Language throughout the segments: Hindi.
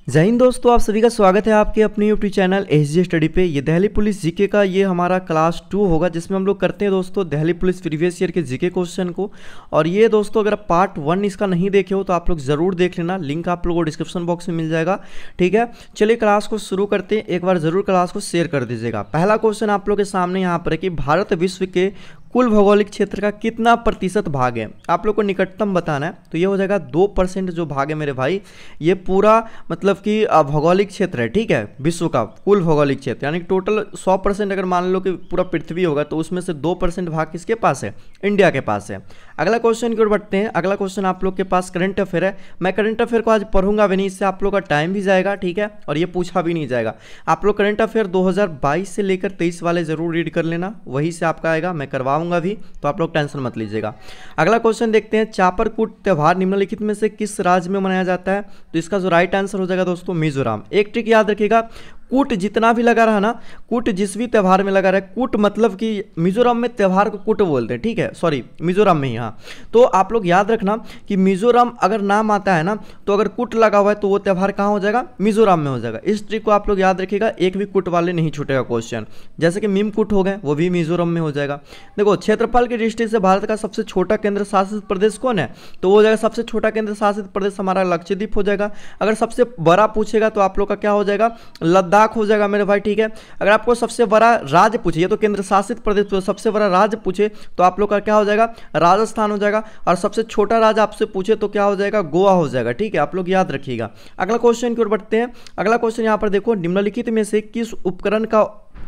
जय हिंद दोस्तों, आप सभी का स्वागत है आपके अपने यूट्यूब चैनल एसजी स्टडी पे। ये दिल्ली पुलिस जीके का ये हमारा क्लास 2 होगा, जिसमें हम लोग करते हैं दोस्तों दिल्ली पुलिस प्रीवियस ईयर के जीके क्वेश्चन को। और ये दोस्तों अगर आप पार्ट 1 इसका नहीं देखे हो तो आप लोग ज़रूर देख लेना, लिंक आप लोगों को डिस्क्रिप्शन बॉक्स में मिल जाएगा। ठीक है, चलिए क्लास को शुरू करते हैं। एक बार ज़रूर क्लास को शेयर कर दीजिएगा। पहला क्वेश्चन आप लोग के सामने यहाँ पर है कि भारत विश्व के कुल भौगोलिक क्षेत्र का कितना प्रतिशत भाग है, आप लोग को निकटतम बताना है। तो ये हो जाएगा 2% जो भाग है मेरे भाई, ये पूरा मतलब कि भौगोलिक क्षेत्र है। ठीक है, विश्व का कुल भौगोलिक क्षेत्र, यानी टोटल 100% अगर मान लो कि पूरा पृथ्वी होगा तो उसमें से 2% भाग किसके पास है, इंडिया के पास है। अगला क्वेश्चन की ओर बढ़ते हैं। अगला क्वेश्चन आप लोग के पास करंट अफेयर है। मैं करंट अफेयर को आज पढ़ूंगा भी नहीं, इससे आप लोग का टाइम भी जाएगा। ठीक है, और ये पूछा भी नहीं जाएगा। आप लोग करंट अफेयर 2022 से लेकर 23 वाले जरूर रीड कर लेना, वहीं से आपका आएगा, मैं करवाऊंगा भी, तो आप लोग टेंशन मत लीजिएगा। अगला क्वेश्चन देखते हैं, चापरकूट त्योहार निम्नलिखित में से किस राज्य में मनाया जाता है। तो इसका जो राइट आंसर हो जाएगा दोस्तों मिजोरम। एक ट्रिक याद रखिएगा, कूट जितना भी लगा रहा ना, कूट जिस भी त्यौहार में लगा रहा है, कूट मतलब कि मिजोरम में त्यौहार को कूट बोलते हैं। ठीक है, सॉरी मिजोरम में ही। हाँ, तो आप लोग याद रखना कि मिजोरम अगर नाम आता है ना, तो अगर कूट लगा हुआ है तो वो त्यौहार कहाँ हो जाएगा, मिजोरम में हो जाएगा। इस ट्रिक को आप लोग याद रखिएगा, एक भी कूट वाले नहीं छूटेगा क्वेश्चन। जैसे कि मीम कूट हो गए, वो भी मिजोरम में हो जाएगा। देखो, क्षेत्रफल की दृष्टि से भारत का सबसे छोटा केंद्र शासित प्रदेश कौन है, तो वो हो जाएगा सबसे छोटा केंद्र शासित प्रदेश हमारा लक्षद्वीप हो जाएगा। अगर सबसे बड़ा पूछेगा तो आप लोग का क्या हो जाएगा, लद्दाख हो जाएगा मेरे भाई। ठीक है, अगर आपको सबसे बड़ा राज्य पूछे, ये तो केंद्र शासित प्रदेश, तो सबसे बड़ा राज्य पूछे तो आप लोग का क्या हो जाएगा, राजस्थान हो जाएगा। और सबसे छोटा राज्य आपसे पूछे तो क्या हो जाएगा, गोवा हो जाएगा। ठीक है, आप लोग याद रखिएगा। अगला क्वेश्चन की ओर बढ़ते हैं। अगला क्वेश्चन यहां पर देखो, निम्नलिखित में से किस उपकरण का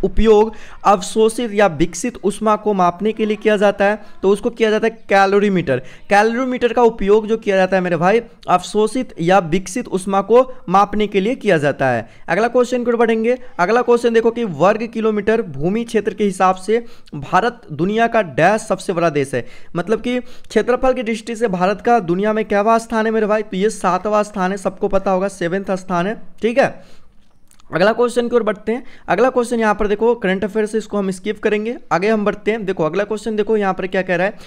उपयोग अवशोषित या विकसित ऊष्मा को मापने के लिए किया जाता है, तो उसको किया जाता है कैलोरीमीटर। कैलोरीमीटर का उपयोग जो किया जाता है मेरे भाई, अवशोषित या विकसित ऊष्मा को मापने के लिए किया जाता है। अगला क्वेश्चन की ओर बढ़ेंगे। अगला क्वेश्चन देखो कि वर्ग किलोमीटर भूमि क्षेत्र के हिसाब से भारत दुनिया का डैश सबसे बड़ा देश है। मतलब कि क्षेत्रफल की दृष्टि से भारत का दुनिया में क्या स्थान है मेरे भाई, तो ये 7वां स्थान है, सबको पता होगा, 7वां स्थान है। ठीक है, अगला क्वेश्चन की ओर बढ़ते हैं। अगला क्वेश्चन यहाँ पर देखो करंट अफेयर से, इसको हम स्किप करेंगे, आगे हम बढ़ते हैं। देखो अगला क्वेश्चन देखो यहाँ पर क्या कह रहा है,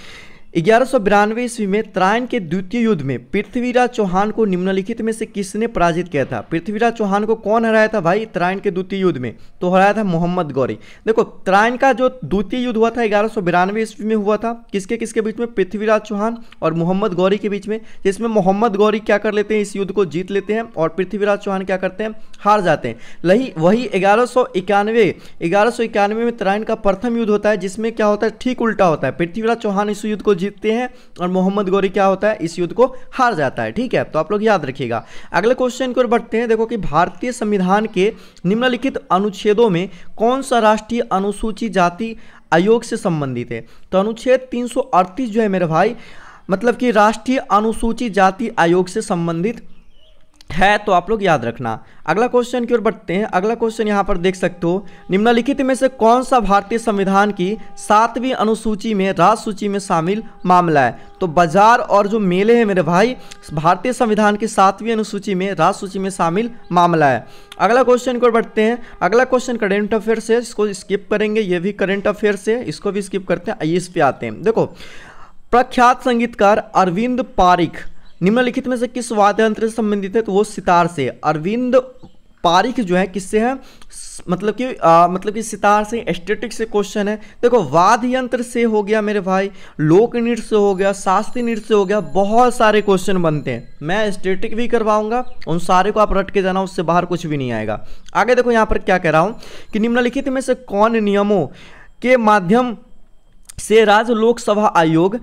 1192 ईस्वी में त्रायन के द्वितीय युद्ध में पृथ्वीराज चौहान को निम्नलिखित में से किसने पराजित किया था। पृथ्वीराज चौहान को कौन हराया था भाई त्रायन के द्वितीय युद्ध में, तो हराया था मोहम्मद गौरी। देखो त्रायन का जो द्वितीय युद्ध हुआ था 1192 ईस्वी में हुआ था, किसके किसके बीच में, पृथ्वीराज चौहान और मोहम्मद गौरी के बीच में। जिसमें मोहम्मद गौरी क्या कर लेते हैं, इस युद्ध को जीत लेते हैं, और पृथ्वीराज चौहान क्या करते हैं, हार जाते हैं। वही 1191 में त्रायन का प्रथम युद्ध होता है, जिसमें क्या होता है, ठीक उल्टा होता है, पृथ्वीराज चौहान इस युद्ध को जीतते हैं और मोहम्मद गौरी क्या होता है, इस युद्ध को हार जाता है। ठीक है, तो आप लोग याद रखिएगा। अगले क्वेश्चन की ओर बढ़ते हैं। देखो कि भारतीय संविधान के निम्नलिखित अनुच्छेदों में कौन सा राष्ट्रीय अनुसूचित जाति आयोग से संबंधित है। तो अनुच्छेद 338 जो है मेरे भाई, मतलब कि राष्ट्रीय अनुसूचित जाति आयोग से संबंधित है, तो आप लोग याद रखना। अगला क्वेश्चन की ओर बढ़ते हैं। अगला क्वेश्चन यहां पर देख सकते हो, निम्नलिखित में से कौन सा भारतीय संविधान की 7वीं अनुसूची में राज्य सूची में शामिल मामला है। तो बाजार और जो मेले हैं मेरे भाई, भारतीय संविधान की 7वीं अनुसूची में राज्य सूची में शामिल मामला है। अगला क्वेश्चन की ओर बढ़ते हैं। अगला क्वेश्चन करंट अफेयर से, इसको स्किप करेंगे, ये भी करंट अफेयर से, इसको भी स्किप करते हैं। आइए इस पे आते हैं। देखो, प्रख्यात संगीतकार अरविंद पारिख निम्नलिखित में से किस वाद्य यंत्र से संबंधित है, तो वो सितार से। अरविंद पारिख जो है किससे है, मतलब कि सितार से, एस्थेटिक से क्वेश्चन है। देखो वाद्य यंत्र से हो गया मेरे भाई, लोक नृत्य से हो गया, शास्त्रीय नृत्य से हो गया, बहुत सारे क्वेश्चन बनते हैं। मैं एस्थेटिक भी करवाऊंगा, उन सारे को आप रट के जाना, उससे बाहर कुछ भी नहीं आएगा। आगे देखो यहाँ पर क्या कह रहा हूँ कि निम्नलिखित में से कौन नियमों के माध्यम से राज्य लोकसभा आयोग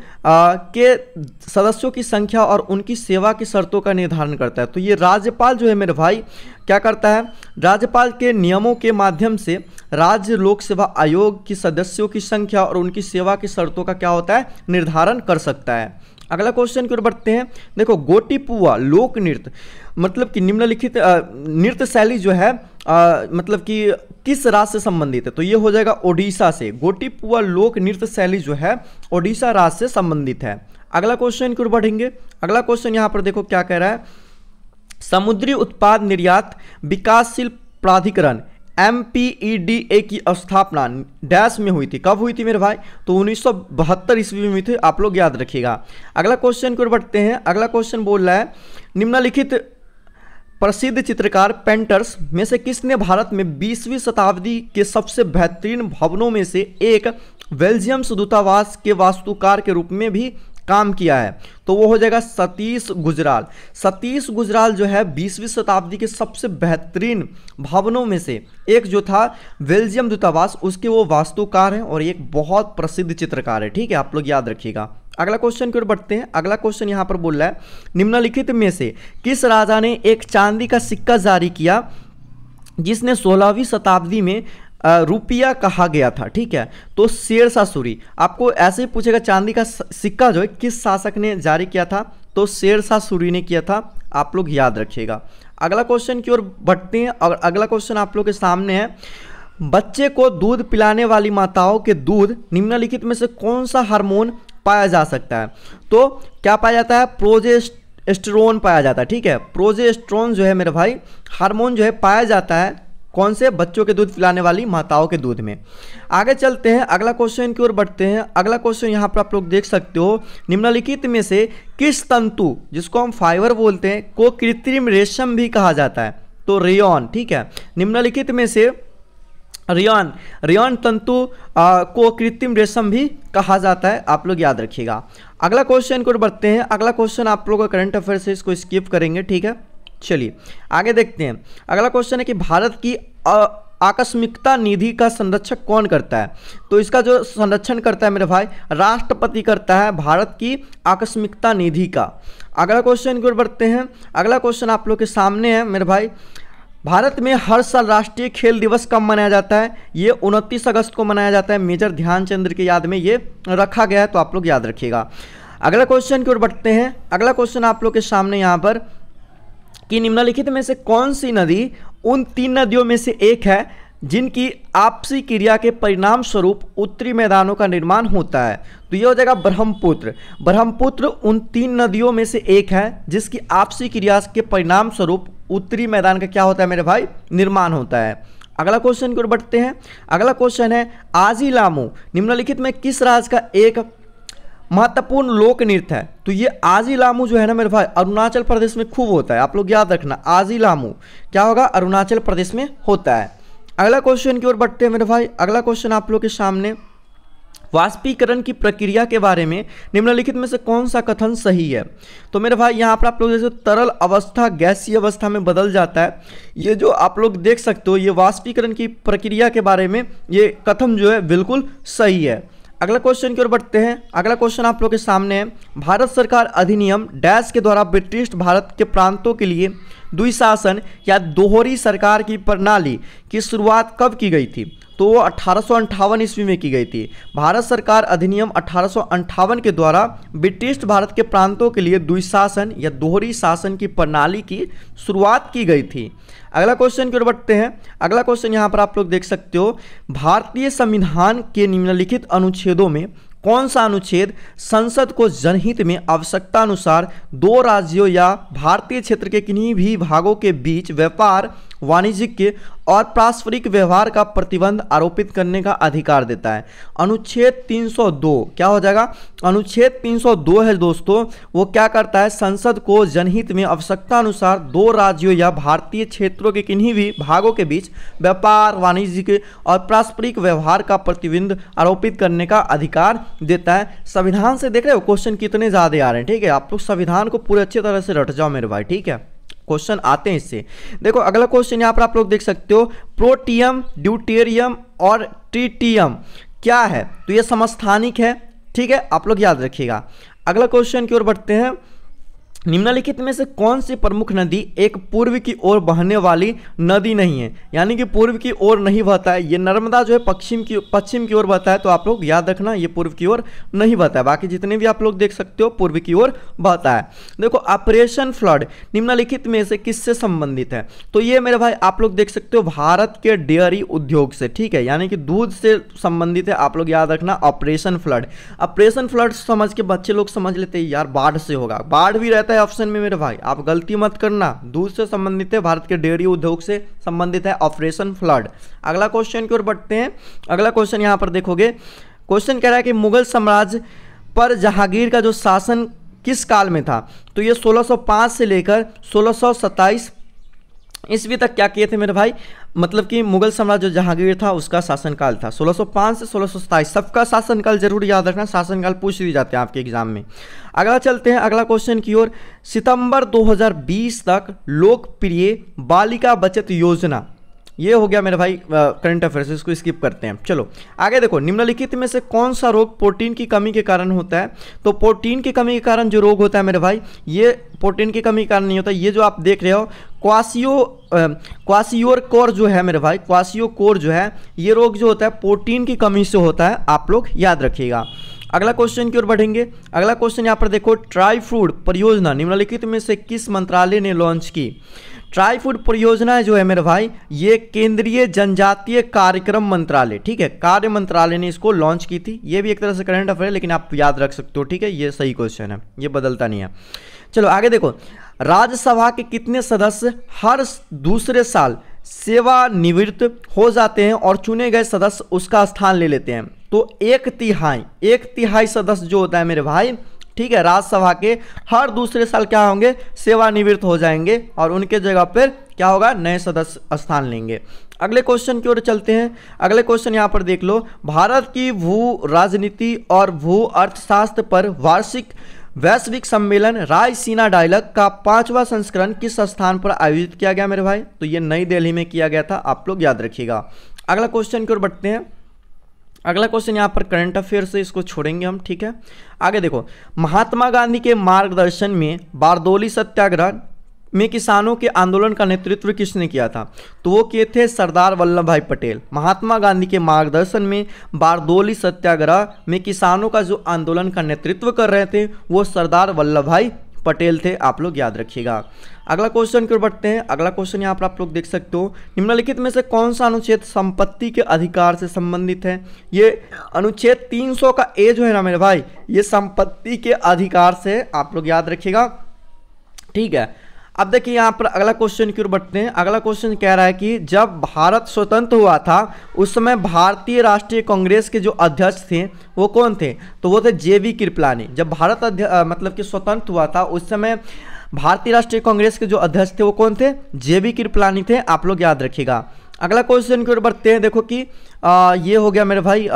के सदस्यों की संख्या और उनकी सेवा की शर्तों का निर्धारण करता है। तो ये राज्यपाल जो है मेरे भाई क्या करता है, राज्यपाल के नियमों के माध्यम से राज्य लोकसभा आयोग की सदस्यों की संख्या और उनकी सेवा की शर्तों का क्या होता है, निर्धारण कर सकता है। अगला क्वेश्चन की ओर बढ़ते हैं। देखो गोटीपुआ लोक नृत्य, मतलब कि निम्नलिखित नृत्य शैली जो है मतलब कि किस राज्य से संबंधित है, तो ये हो जाएगा ओडिशा से। गोटीपुआ लोक नृत्य शैली जो है ओडिशा राज्य से संबंधित है। अगला क्वेश्चन की ओर बढ़ेंगे। अगला क्वेश्चन यहाँ पर देखो क्या कह रहा है, समुद्री उत्पाद निर्यात विकासशील प्राधिकरण MPEDA की स्थापना डैश में हुई थी, कब हुई थी मेरे भाई, तो 1972 ईस्वी में हुई थी, आप लोग याद रखिएगा। अगला क्वेश्चन की ओर बढ़ते हैं। अगला क्वेश्चन बोल रहा है, निम्नलिखित प्रसिद्ध चित्रकार पेंटर्स में से किसने भारत में 20वीं शताब्दी के सबसे बेहतरीन भवनों में से एक बेल्जियम दूतावास के वास्तुकार के रूप में भी काम किया है? तो वो हो जाएगा सतीश गुजराल। सतीश गुजराल जो है 20वीं शताब्दी के सबसे बेहतरीन भवनों में से एक जो था बेल्जियम दूतावास, उसके वो वास्तुकार हैं और एक बहुत प्रसिद्ध चित्रकार है। ठीक है, आप लोग याद रखिएगा। अगला क्वेश्चन की ओर बढ़ते हैं। अगला क्वेश्चन यहाँ पर बोल रहा है, निम्नलिखित में से किस राजा ने एक चांदी का सिक्का जारी किया जिसने 16वीं शताब्दी में रुपया कहा गया था? ठीक है, तो शेरशाह सूरी। आपको ऐसे ही पूछेगा चांदी का सिक्का जो है किस शासक ने जारी किया था? तो शेरशाह सूरी ने किया था, आप लोग याद रखिएगा। अगला क्वेश्चन की ओर बढ़ते हैं और अगला क्वेश्चन आप लोग के सामने है, बच्चे को दूध पिलाने वाली माताओं के दूध निम्नलिखित में से कौन सा हार्मोन पाया जा सकता है? तो क्या पाया जाता है? प्रोजेस्टेरोन पाया जाता है। ठीक है, प्रोजेस्टेरोन जो है मेरे भाई हार्मोन जो है पाया जाता है कौन से? बच्चों के दूध पिलाने वाली माताओं के दूध में। आगे चलते हैं, अगला क्वेश्चन की ओर बढ़ते हैं। अगला क्वेश्चन यहाँ पर आप लोग देख सकते हो, निम्नलिखित में से किस तंतु, जिसको हम फाइबर बोलते हैं, को कृत्रिम रेशम भी कहा जाता है? तो रेयॉन। ठीक है, निम्नलिखित में से रेयॉन तंतु को कृत्रिम रेशम भी कहा जाता है, आप लोग याद रखिएगा। अगला क्वेश्चन की ओर बढ़ते हैं। अगला क्वेश्चन आप लोग का करंट अफेयर से, इसको स्किप करेंगे। ठीक है, चलिए आगे देखते हैं। अगला क्वेश्चन है कि भारत की आकस्मिकता निधि का संरक्षण कौन करता है? तो इसका जो संरक्षण करता है मेरे भाई, राष्ट्रपति करता है भारत की आकस्मिकता निधि का। अगला क्वेश्चन की ओर बढ़ते हैं। अगला क्वेश्चन आप लोग के सामने है मेरे भाई, भारत में हर साल राष्ट्रीय खेल दिवस कब मनाया जाता है? ये 29 अगस्त को मनाया जाता है। मेजर ध्यानचंद की याद में ये रखा गया है, तो आप लोग याद रखिएगा। अगला क्वेश्चन की ओर बढ़ते हैं। अगला क्वेश्चन आप लोग के सामने यहाँ पर कि निम्नलिखित में से कौन सी नदी उन 3 नदियों में से एक है जिनकी आपसी क्रिया के परिणाम स्वरूप उत्तरी मैदानों का निर्माण होता है? तो ये हो जाएगा ब्रह्मपुत्र। ब्रह्मपुत्र उन 3 नदियों में से एक है जिसकी आपसी क्रिया के परिणाम स्वरूप उत्तरी मैदान का क्या होता है मेरे भाई? निर्माण होता है। अगला क्वेश्चन की ओर बढ़ते हैं। अगला क्वेश्चन है, आजी लामू निम्नलिखित में किस राज्य का एक महत्वपूर्ण लोक नृत्य है? तो ये आजी लामू जो है ना मेरे भाई, अरुणाचल प्रदेश में खूब होता है, आप लोग याद रखना। आजी लामू क्या होगा? अरुणाचल प्रदेश में होता है। अगला क्वेश्चन की ओर बढ़ते हैं मेरे भाई। अगला क्वेश्चन आप लोग के सामने, वाष्पीकरण की प्रक्रिया के बारे में निम्नलिखित में से कौन सा कथन सही है? तो मेरे भाई यहाँ पर आप लोग जैसे तरल अवस्था गैसीय अवस्था में बदल जाता है, ये जो आप लोग देख सकते हो, ये वाष्पीकरण की प्रक्रिया के बारे में ये कथन जो है बिल्कुल सही है। अगला क्वेश्चन की ओर बढ़ते हैं। अगला क्वेश्चन आप लोग के सामने है, भारत सरकार अधिनियम डैश के द्वारा ब्रिटिश भारत के प्रांतों के लिए द्विशासन या दोहरी सरकार की प्रणाली की शुरुआत कब की गई थी? तो वो 1858 ईस्वी में की गई थी। भारत सरकार अधिनियम 1858 के द्वारा ब्रिटिश भारत के प्रांतों के लिए द्विशासन या दोहरी शासन की प्रणाली की शुरुआत की गई थी। अगला क्वेश्चन की ओर बढ़ते हैं। अगला क्वेश्चन यहाँ पर आप लोग देख सकते हो, भारतीय संविधान के निम्नलिखित अनुच्छेदों में कौन सा अनुच्छेद संसद को जनहित में आवश्यकता अनुसार 2 राज्यों या भारतीय क्षेत्र के किन्हीं भी भागों के बीच व्यापार, वाणिज्यिक और पारस्परिक व्यवहार का प्रतिबंध आरोपित करने का अधिकार देता है? अनुच्छेद 302 क्या हो जाएगा? अनुच्छेद 302 है दोस्तों, वो क्या करता है? संसद को जनहित में आवश्यकता अनुसार 2 राज्यों या भारतीय क्षेत्रों के किन्हीं भी भागों के बीच व्यापार, वाणिज्यिक और पारस्परिक व्यवहार का प्रतिबंध आरोपित करने का अधिकार देता है। संविधान से देख रहे हो क्वेश्चन कितने ज्यादा आ रहे हैं। ठीक है, आप लोग संविधान को पूरे अच्छी तरह से रट जाओ मेरे भाई। ठीक है, क्वेश्चन आते हैं इससे। देखो अगला क्वेश्चन यहाँ पर आप लोग देख सकते हो, प्रोटियम, ड्यूटेरियम और ट्रिटियम क्या है? तो ये समस्थानिक है। ठीक है, आप लोग याद रखिएगा। अगला क्वेश्चन की ओर बढ़ते हैं। निम्नलिखित में से कौन सी प्रमुख नदी एक पूर्व की ओर बहने वाली नदी नहीं है? यानी कि पूर्व की ओर नहीं बहता है। ये नर्मदा जो है पश्चिम की ओर बहता है, तो आप लोग याद रखना ये पूर्व की ओर नहीं बहता है। बाकी जितने भी आप लोग देख सकते हो पूर्व की ओर बहता है। देखो ऑपरेशन फ्लड निम्नलिखित में से किससे संबंधित है? तो ये मेरे भाई आप लोग देख सकते हो भारत के डेयरी उद्योग से। ठीक है, यानी कि दूध से संबंधित है, आप लोग याद रखना ऑपरेशन फ्लड। ऑपरेशन फ्लड समझ के बच्चे लोग समझ लेते हैं यार बाढ़ से होगा, बाढ़ भी रहता है ऑप्शन में मेरे भाई, आप गलती मत करना। दूध से संबंधित है, भारत के डेयरी उद्योग से संबंधित है ऑपरेशन फ्लड। अगला क्वेश्चन की ओर बढ़ते हैं। अगला क्वेश्चन यहां पर देखोगे, क्वेश्चन कह रहा है कि मुगल साम्राज्य पर जहांगीर का जो शासन किस काल में था? तो ये 1605 से लेकर 1627 ईस्वी तक क्या किए थे मेरे भाई, मतलब कि मुगल साम्राज्य जहांगीर था उसका शासनकाल था 1605 से 1627। सबका शासनकाल जरूर याद रखना, शासनकाल पूछ दिए जाते हैं आपके एग्जाम में। अगला चलते हैं अगला क्वेश्चन की ओर। सितंबर 2020 तक लोकप्रिय बालिका बचत योजना, ये हो गया मेरे भाई करंट अफेयर्स, इसको स्किप करते हैं। चलो आगे देखो, निम्नलिखित में से कौन सा रोग प्रोटीन की कमी के कारण होता है। तो प्रोटीन की कमी के कारण जो रोग होता है मेरे भाई, ये प्रोटीन की कमी के कारण नहीं होता। ये जो आप देख रहे हो क्वासियोर जो है मेरे भाई, क्वासियोकोर जो है, ये रोग जो होता है प्रोटीन की कमी से होता है, आप लोग याद रखिएगा। अगला क्वेश्चन की ओर बढ़ेंगे। अगला क्वेश्चन यहाँ पर देखो, ट्राई फूड परियोजना निम्नलिखित में से किस मंत्रालय ने लॉन्च की। ट्राई फूड परियोजना जो है मेरे भाई, ये केंद्रीय जनजातीय कार्यक्रम मंत्रालय, ठीक है, कार्य मंत्रालय ने इसको लॉन्च की थी। ये भी एक तरह से करंट अफेयर, लेकिन आप याद रख सकते हो, ठीक है, ये सही क्वेश्चन है, ये बदलता नहीं है। चलो आगे देखो, राज्यसभा के कितने सदस्य हर दूसरे साल सेवानिवृत्त हो जाते हैं और चुने गए सदस्य उसका स्थान ले लेते हैं। तो एक तिहाई सदस्य जो होता है मेरे भाई, ठीक है, राज्यसभा के हर दूसरे साल क्या होंगे, सेवानिवृत्त हो जाएंगे और उनके जगह पर क्या होगा, नए सदस्य स्थान लेंगे। अगले क्वेश्चन की ओर चलते हैं। अगले क्वेश्चन यहाँ पर देख लो, भारत की भू राजनीति और भू अर्थशास्त्र पर वार्षिक वैश्विक सम्मेलन रायसीना डायलॉग का 5वां संस्करण किस स्थान पर आयोजित किया गया मेरे भाई। तो ये नई दिल्ली में किया गया था, आप लोग याद रखिएगा। अगला क्वेश्चन की ओर बढ़ते हैं। अगला क्वेश्चन यहाँ पर करंट अफेयर से, इसको छोड़ेंगे हम, ठीक है। आगे देखो, महात्मा गांधी के मार्गदर्शन में बारदोली सत्याग्रह में किसानों के आंदोलन का नेतृत्व किसने किया था। तो वो किए थे सरदार वल्लभ भाई पटेल। महात्मा गांधी के मार्गदर्शन में बारदोली सत्याग्रह में किसानों का जो आंदोलन का नेतृत्व कर रहे थे वो सरदार वल्लभ भाई पटेल थे, आप लोग याद रखिएगा। अगला क्वेश्चन की ओर बढ़ते हैं। अगला क्वेश्चन यहाँ पर आप लोग देख सकते हो, निम्नलिखित में से कौन सा अनुच्छेद संपत्ति के अधिकार से संबंधित है। ये अनुच्छेद 300 का ए जो है ना मेरे भाई, ये संपत्ति के अधिकार से, आप लोग याद रखिएगा, ठीक है। अब देखिए यहाँ पर अगला क्वेश्चन की ओर बढ़ते हैं। अगला क्वेश्चन कह रहा है कि जब भारत स्वतंत्र हुआ था उस समय भारतीय राष्ट्रीय कांग्रेस के जो अध्यक्ष थे वो कौन थे। तो वो थे जेबी कृपलानी। जब भारत मतलब कि स्वतंत्र हुआ था उस समय भारतीय राष्ट्रीय कांग्रेस के जो अध्यक्ष थे वो कौन थे, जेबी कृपलानी थे, आप लोग याद रखिएगा। अगला क्वेश्चन की ओर बढ़ते हैं। देखो कि ये हो गया मेरे भाई,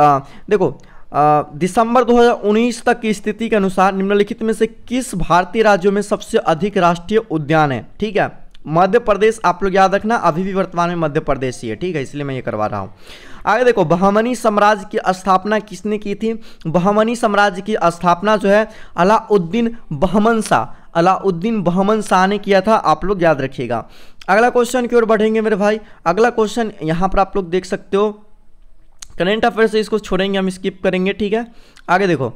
देखो दिसंबर 2019 तक की स्थिति के अनुसार निम्नलिखित में से किस भारतीय राज्यों में सबसे अधिक राष्ट्रीय उद्यान है। ठीक है, मध्य प्रदेश, आप लोग याद रखना, अभी भी वर्तमान में मध्य प्रदेश ही है, ठीक है, इसलिए मैं ये करवा रहा हूँ। आगे देखो, बहमनी साम्राज्य की स्थापना किसने की थी। बहमनी साम्राज्य की स्थापना जो है अलाउद्दीन बहमन शाह ने किया था, आप लोग याद रखिएगा। अगला क्वेश्चन की ओर बढ़ेंगे मेरे भाई। अगला क्वेश्चन यहाँ पर आप लोग देख सकते हो, करंट अफेयर से इसको छोड़ेंगे, हम स्किप करेंगे, ठीक है। आगे देखो,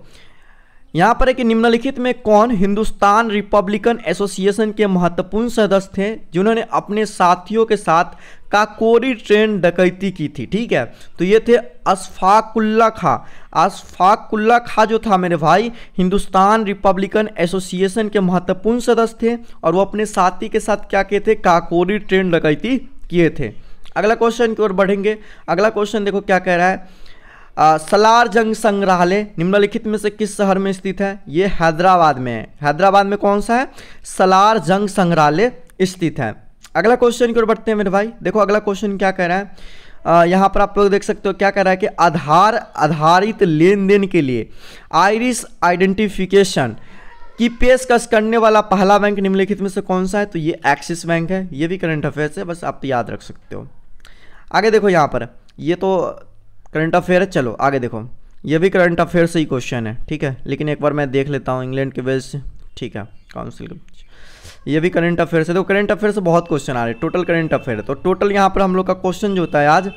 यहाँ पर है कि निम्नलिखित में कौन हिंदुस्तान रिपब्लिकन एसोसिएशन के महत्वपूर्ण सदस्य थे जिन्होंने अपने साथियों के साथ काकोरी ट्रेन डकैती की थी। ठीक है, तो ये थे अशफाकुल्ला खां जो था मेरे भाई, हिंदुस्तान रिपब्लिकन एसोसिएशन के महत्वपूर्ण सदस्य थे और वो अपने साथी के साथ क्या किए थे, काकोरी ट्रेन डकैती किए थे। अगला क्वेश्चन की ओर बढ़ेंगे। अगला क्वेश्चन देखो क्या कह रहा है, सलार जंग संग्रहालय निम्नलिखित में से किस शहर में स्थित है। ये हैदराबाद में है। हैदराबाद में कौन सा है, सलार जंग संग्रहालय स्थित है। अगला क्वेश्चन की ओर बढ़ते हैं मेरे भाई। देखो अगला क्वेश्चन क्या कह रहा है, यहाँ पर आप लोग देख सकते हो क्या कह रहा है कि आधार आधारित लेन देन के लिए आइरिस आइडेंटिफिकेशन की पेशकश करने वाला पहला बैंक निम्नलिखित में से कौन सा है। तो ये एक्सिस बैंक है। ये भी करंट अफेयर्स है, बस आप याद रख सकते हो। आगे देखो, यहाँ पर ये तो करंट अफेयर है। चलो आगे देखो, ये भी करंट अफेयर से ही क्वेश्चन है, ठीक है, लेकिन एक बार मैं देख लेता हूँ इंग्लैंड के बेस से, ठीक है, काउंसिल। ये भी करंट अफेयर से, तो करंट अफेयर से बहुत क्वेश्चन आ रहे हैं, टोटल करंट अफेयर है। तो टोटल यहाँ पर हम लोग का क्वेश्चन जो होता है आज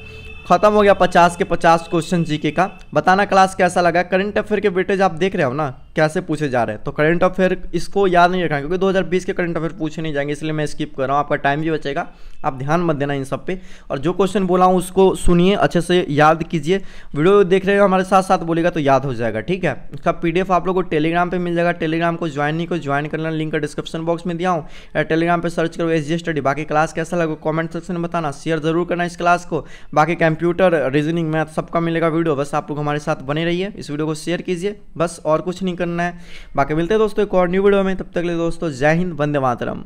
खत्म हो गया, 50 के 50 क्वेश्चन जीके का। बताना क्लास कैसा लगा। करंट अफेयर के वेटेज आप देख रहे हो ना कैसे पूछे जा रहे हैं। तो करंट अफेयर इसको याद नहीं रखना, क्योंकि 2020 के करंट अफेयर पूछे नहीं जाएंगे, इसलिए मैं स्किप कर रहा हूँ। आपका टाइम भी बचेगा, आप ध्यान मत देना इन सब पे। और जो क्वेश्चन बोला हूँ उसको सुनिए, अच्छे से याद कीजिए। वीडियो देख रहे हो हमारे साथ साथ बोलेगा तो याद हो जाएगा, ठीक है। इसका PDF आप लोगों को टेलीग्राम पर मिल जाएगा। टेलीग्राम को ज्वाइन करना, लिंक डिस्क्रिप्शन बॉक्स में दिया हूँ, या टेलीग्राम पर सर्च करो SG स्टडी। बाकी क्लास कैसा लगा कॉमेंट सेक्शन में बताना, शेयर जरूर करना इस क्लास को। बाकी कंप्यूटर, रीजनिंग, मैथ सबका मिलेगा वीडियो, बस आप लोग हमारे साथ बने रहिए, इस वीडियो को शेयर कीजिए, बस और कुछ नहीं करना है। बाकी मिलते हैं दोस्तों एक और न्यू वीडियो में, तब तक के लिए दोस्तों जय हिंद, वंदे मातरम।